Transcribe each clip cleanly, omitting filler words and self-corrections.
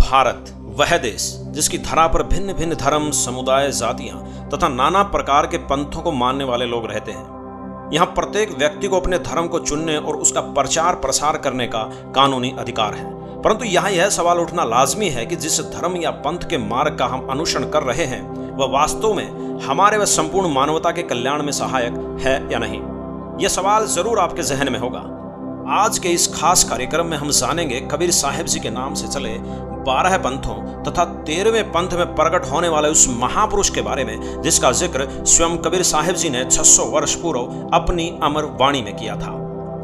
भारत वह देश जिसकी धरा पर भिन्न भिन्न धर्म, समुदाय, जातियां तथा नाना प्रकार के पंथों को मानने वाले लोग रहते हैं। यहाँ प्रत्येक व्यक्ति को अपने धर्म को चुनने और उसका प्रचार प्रसार करने का कानूनी अधिकार है। परंतु यहाँ यह सवाल उठना लाजमी है कि जिस धर्म या पंथ के मार्ग का हम अनुसरण कर रहे हैं वह वास्तव में हमारे व संपूर्ण मानवता के कल्याण में सहायक है या नहीं। यह सवाल जरूर आपके जहन में होगा। आज के इस खास कार्यक्रम में हम जानेंगे कबीर साहिब जी के नाम से चले 12 पंथों तथा 13वें पंथ में प्रकट होने वाले उस महापुरुष के बारे में जिसका जिक्र स्वयं कबीर साहिब जी ने 600 वर्ष पूर्व अपनी अमर वाणी में किया था।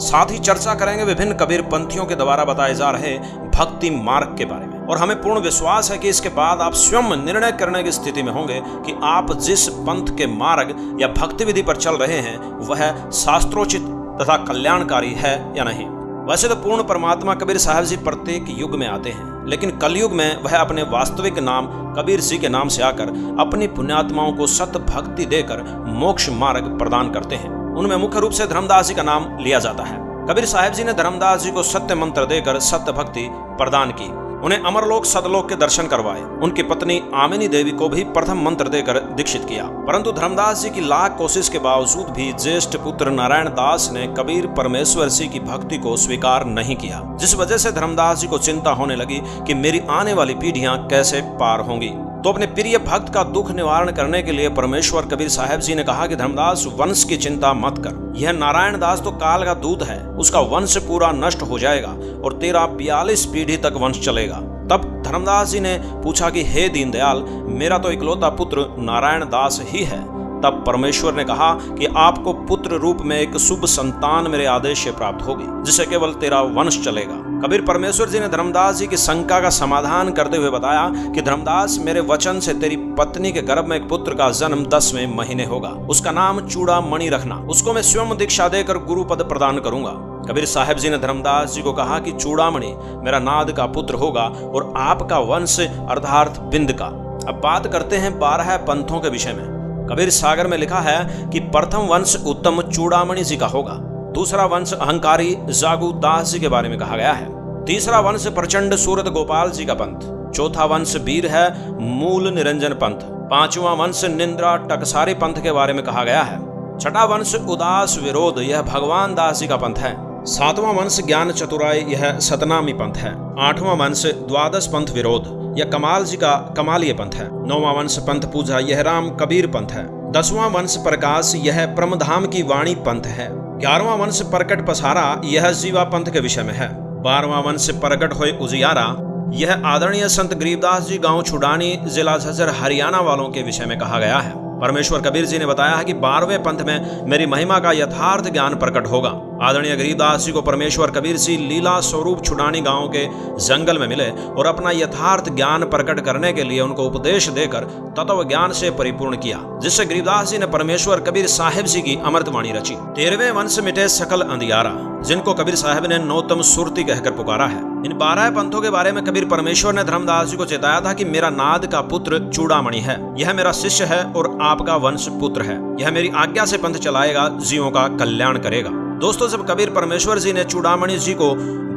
साथ ही चर्चा करेंगे विभिन्न कबीर पंथियों के द्वारा बताए जा रहे भक्ति मार्ग के बारे में। और हमें पूर्ण विश्वास है कि इसके बाद आप स्वयं निर्णय करने की स्थिति में होंगे कि आप जिस पंथ के मार्ग या भक्ति विधि पर चल रहे हैं वह शास्त्रोचित तथा कल्याणकारी है या नहीं। वैसे तो पूर्ण परमात्मा कबीर साहब जी प्रत्येक युग में आते हैं, लेकिन कलयुग में वह अपने वास्तविक नाम कबीर जी के नाम से आकर अपनी पुण्यात्माओं को सत्य भक्ति देकर मोक्ष मार्ग प्रदान करते हैं। उनमें मुख्य रूप से धर्मदास जी का नाम लिया जाता है। कबीर साहब जी ने धर्मदास जी को सत्य मंत्र देकर सत्य भक्ति प्रदान की, उन्हें अमरलोक सदलोक के दर्शन करवाए। उनकी पत्नी आमिनी देवी को भी प्रथम मंत्र देकर दीक्षित किया। परंतु धर्मदास जी की लाख कोशिश के बावजूद भी ज्येष्ठ पुत्र नारायण दास ने कबीर परमेश्वर जी की भक्ति को स्वीकार नहीं किया, जिस वजह से धर्मदास जी को चिंता होने लगी कि मेरी आने वाली पीढ़ियां कैसे पार होंगी। तो अपने प्रिय भक्त का दुख निवारण करने के लिए परमेश्वर कबीर साहब जी ने कहा कि धर्मदास वंश की चिंता मत कर, यह नारायण दास तो काल का दूत है, उसका वंश पूरा नष्ट हो जाएगा और तेरा 42 पीढ़ी तक वंश चलेगा। तब धर्मदास जी ने पूछा कि हे दीनदयाल, मेरा तो इकलौता पुत्र नारायण दास ही है। तब परमेश्वर ने कहा कि आपको पुत्र रूप में एक शुभ संतान मेरे आदेश से प्राप्त होगी, जिससे केवल तेरा वंश चलेगा। कबीर परमेश्वर जी ने धर्मदास जी की शंका का समाधान करते हुए बताया कि धर्मदास, मेरे वचन से तेरी पत्नी के गर्भ में एक पुत्र का जन्म 10वें महीने होगा। उसका नाम चूड़ामणि रखना, उसको मैं स्वयं दीक्षा देकर गुरु पद प्रदान करूंगा। कबीर साहब जी ने धर्मदास जी को कहा कि चूड़ामणि मेरा नाद का पुत्र होगा और आपका वंश अर्थात बिंद का। अब बात करते हैं 12 पंथों के विषय में। कबीर सागर में लिखा है कि प्रथम वंश उत्तम चूड़ामणि जी का होगा, दूसरा वंश अहंकारी जागू दास जी के बारे में कहा गया है, तीसरा वंश प्रचंड सूरत गोपाल जी का पंथ, चौथा वंश वीर है मूल निरंजन पंथ, पांचवा वंश निंद्रा टकसारी पंथ के बारे में कहा गया है, छठा वंश उदास विरोध, यह भगवान दास जी का पंथ है, सातवां वंश ज्ञान चतुराई, यह सतनामी पंथ है, आठवां वंश द्वादश पंथ विरोध, यह कमाल जी का कमालीय पंथ है, नौवां वंश पंथ पूजा, यह राम कबीर पंथ है, 10वां वंश प्रकाश, यह परमधाम की वाणी पंथ है, 11वां वंश प्रकट पसारा, यह जीवा पंथ के विषय में है, 12वां वंश प्रकट होए उजियारा, यह आदरणीय संत गरीबदास जी गांव छुडानी जिला झज्जर हरियाणा वालों के विषय में कहा गया है। परमेश्वर कबीर जी ने बताया है कि 12वें पंथ में मेरी महिमा का यथार्थ ज्ञान प्रकट होगा। आदरणीय गरीबदास जी को परमेश्वर कबीर जी लीला स्वरूप छुडानी गांव के जंगल में मिले और अपना यथार्थ ज्ञान प्रकट करने के लिए उनको उपदेश देकर तत्व ज्ञान से परिपूर्ण किया, जिससे गरीबदास जी ने परमेश्वर कबीर साहिब जी की अमृतवाणी रची। 13वें वंश मिटे सकल अंधियारा, जिनको कबीर साहब ने नौतम सुरती कहकर पुकारा है। इन 12 पंथों के बारे में कबीर परमेश्वर ने धर्मदास जी को चेताया था कि मेरा नाद का पुत्र चूड़ामणि है, यह मेरा शिष्य है और आपका वंश पुत्र है, यह मेरी आज्ञा से पंथ चलाएगा, जीवों का कल्याण करेगा। दोस्तों, जब कबीर परमेश्वर जी ने चूड़ामणि जी को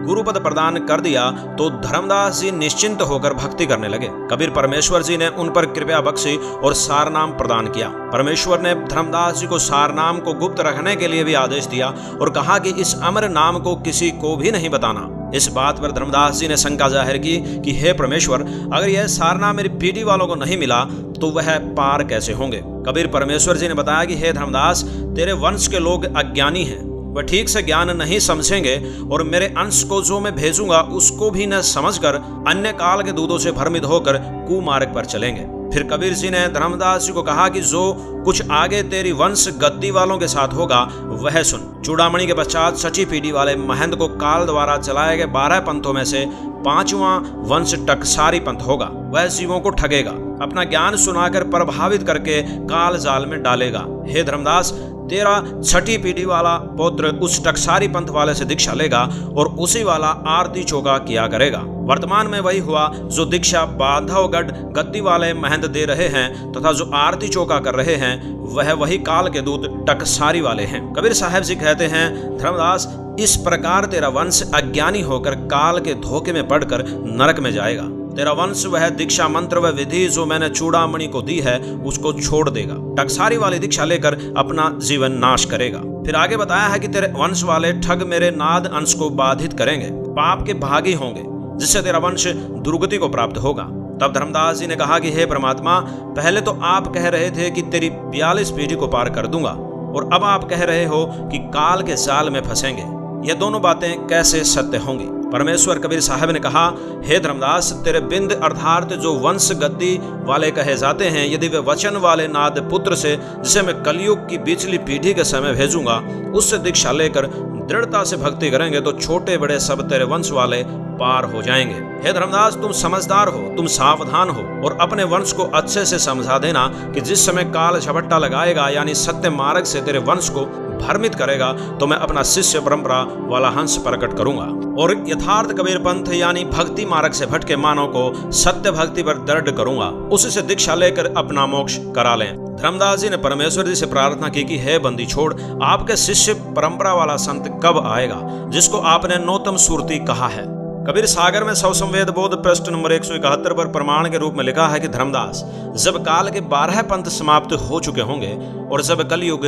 गुरुपद प्रदान कर दिया तो धर्मदास जी निश्चिंत होकर भक्ति करने लगे। कबीर परमेश्वर जी ने उन पर कृपा बख्शी और सारनाम प्रदान किया। परमेश्वर ने धर्मदास जी को सारनाम को गुप्त रखने के लिए भी आदेश दिया और कहा कि इस अमर नाम को किसी को भी नहीं बताना। इस बात पर धर्मदास जी ने शंका जाहिर की कि हे परमेश्वर, अगर यह सारनाम मेरी पीढ़ी वालों को नहीं मिला तो वह पार कैसे होंगे। कबीर परमेश्वर जी ने बताया कि हे धर्मदास, तेरे वंश के लोग अज्ञानी हैं, वह ठीक से ज्ञान नहीं समझेंगे और मेरे अंश को जो मैं भेजूंगा उसको भी न समझकर अन्य काल के दूतों से भ्रमित होकर कुमार्ग पर चलेंगे। फिर कबीर जी ने धर्मदास जी को कहा कि जो कुछ आगे तेरी वंश गद्दी वालों के साथ होगा वह सुन। चूड़ामणि के पश्चात सची पीढ़ी वाले महंत को काल द्वारा चलाए गए 12 पंथों में से 5वां वंश टकसारी पंथ होगा। वह जीवों को ठगेगा, अपना ज्ञान सुनाकर प्रभावित करके काल जाल में डालेगा। हे धर्मदास, तेरा छठी पीढ़ी वाला पुत्र उस टकसारी पंथ वाले से दीक्षा लेगा और उसी वाला आरती चौका किया करेगा। वर्तमान में वही हुआ जो दीक्षा बांधवगढ़ गद्दी वाले महंत दे रहे हैं तथा जो आरती चौका कर रहे हैं वह वही काल के दूत टकसारी वाले हैं। कबीर साहब जी कहते हैं, धर्मदास, इस प्रकार तेरा वंश अज्ञानी होकर काल के धोखे में पड़कर नरक में जाएगा तेरा वंश वह दीक्षा मंत्र व विधि जो मैंने चूड़ामणि को दी है उसको छोड़ देगा, टकसारी वाली दीक्षा लेकर अपना जीवन नाश करेगा। फिर आगे बताया है कि तेरे वंश वाले ठग मेरे नाद अंश को बाधित करेंगे, पाप के भागी होंगे, जिससे तेरा वंश दुर्गति को प्राप्त होगा। तब धर्मदास जी ने कहा कि हे परमात्मा, पहले तो आप कह रहे थे कि तेरी 42 पीढ़ी को पार कर दूंगा, और अब आप कह रहे हो कि काल के जाल में फंसेंगे। ये दोनों बातें कैसे सत्य होंगी? परमेश्वर कबीर साहब ने कहा, हे धर्मदास, तेरे बिंद अर्थात जो वंश गद्दी वाले कहे जाते हैं, यदि वे वचन वाले नाद पुत्र से, जिसे मैं कलयुग की बिचली पीढ़ी के समय भेजूंगा, उससे दीक्षा लेकर दृढ़ता से भक्ति करेंगे तो छोटे बड़े सब तेरे वंश वाले पार हो जाएंगे। हे धर्मदास, तुम समझदार हो, तुम सावधान हो, और अपने वंश को अच्छे से समझा देना कि जिस समय काल झपट्टा लगाएगा, यानी सत्य मार्ग से तेरे वंश को भ्रमित करेगा, तो मैं अपना शिष्य परंपरा वाला हंस प्रकट करूंगा और यथार्थ कबीर पंथ यानी भक्ति मार्ग से भटके मानव को सत्य भक्ति पर दृढ़ करूंगा, उसी से दीक्षा लेकर अपना मोक्ष करा लें। धर्मदास जी ने परमेश्वर जी से प्रार्थना की कि हे बंदी छोड़, आपके शिष्य परंपरा वाला संत कब आएगा जिसको आपने नौतम सुरती कहा है? कबीर सागर में सौ संवेद बोध पृष्ठ नंबर 171 पर प्रमाण के रूप में लिखा है कि धर्मदास, जब काल के 12 पंथ समाप्त हो चुके होंगे और जब कलयुग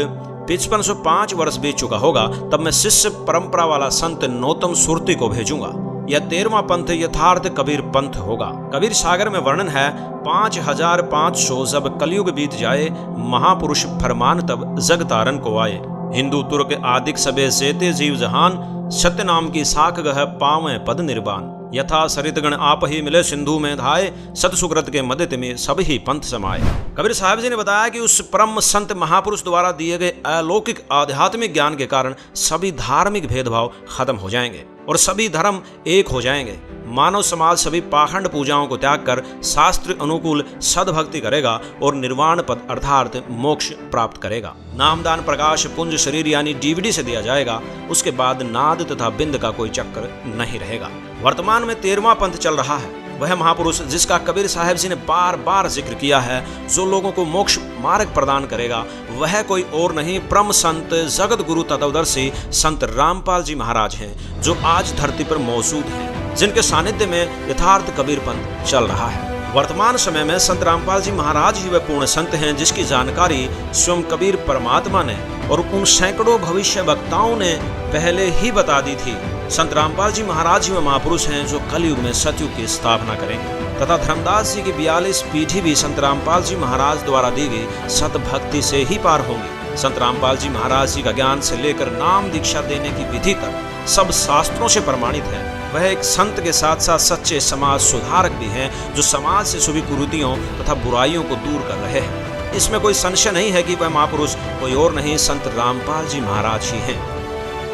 5505 वर्ष बीत चुका होगा, तब मैं शिष्य परंपरा वाला संत नौतम सुरती को भेजूंगा। यह 13वां पंथ यथार्थ कबीर पंथ होगा। कबीर सागर में वर्णन है, 5500 जब कलयुग बीत जाए, महापुरुष फरमान तब जग तारन को आए। हिंदू तुर्क आदिक सबे जेते जीव जहान, सत्य नाम की साख गह पावें पद निर्वाण। यथा सरितगण आप ही मिले सिंधु में धाये, सत सुकृत के मदित में सब ही पंथ समाये। कबीर साहब जी ने बताया कि उस परम संत महापुरुष द्वारा दिए गए अलौकिक आध्यात्मिक ज्ञान के कारण सभी धार्मिक भेदभाव खत्म हो जाएंगे और सभी धर्म एक हो जाएंगे। मानव समाज सभी पाखंड पूजाओं को त्याग कर शास्त्र अनुकूल सद्भक्ति करेगा और निर्वाण पद अर्थात मोक्ष प्राप्त करेगा। नामदान प्रकाश पुंज शरीर यानी डीवीडी से दिया जाएगा। उसके बाद नाद तथा बिंद का कोई चक्कर नहीं रहेगा। वर्तमान में 13वां पंथ चल रहा है, वह महापुरुष जिसका कबीर साहब जी ने बार बार जिक्र किया है, जो लोगों को मोक्ष मार्ग प्रदान करेगा, वह कोई और नहीं परम संत जगत गुरु तत्वदर्शी संत रामपाल जी महाराज हैं, जो आज धरती पर मौजूद हैं, जिनके सानिध्य में यथार्थ कबीर पंथ चल रहा है। वर्तमान समय में संत रामपाल जी महाराज ही वे पूर्ण संत हैं जिसकी जानकारी स्वयं कबीर परमात्मा ने और उन सैकड़ों भविष्य वक्ताओं ने पहले ही बता दी थी। संत रामपाल जी महाराज ही वे महापुरुष हैं जो कलयुग में सतयुग की स्थापना करेंगे तथा धर्मदास जी की 42 पीढ़ी भी संत रामपाल जी महाराज द्वारा दी गई सत भक्ति से ही पार होंगी। संत रामपाल जी महाराज जी का ज्ञान से लेकर नाम दीक्षा देने की विधि तक सब शास्त्रों से प्रमाणित है। वह एक संत के साथ साथ सच्चे समाज सुधारक भी हैं, जो समाज से सभी कुरीतियों तथा बुराइयों को दूर कर रहे हैं। इसमें कोई संशय नहीं है कि वह महापुरुष कोई और नहीं संत रामपाल जी महाराज ही हैं।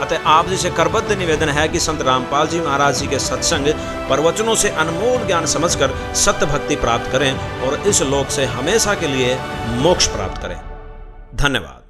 अतः आप जी से करबद्ध निवेदन है कि संत रामपाल जी महाराज जी के सत्संग प्रवचनों से अनमोल ज्ञान समझकर सत्य भक्ति प्राप्त करें और इस लोक से हमेशा के लिए मोक्ष प्राप्त करें। धन्यवाद।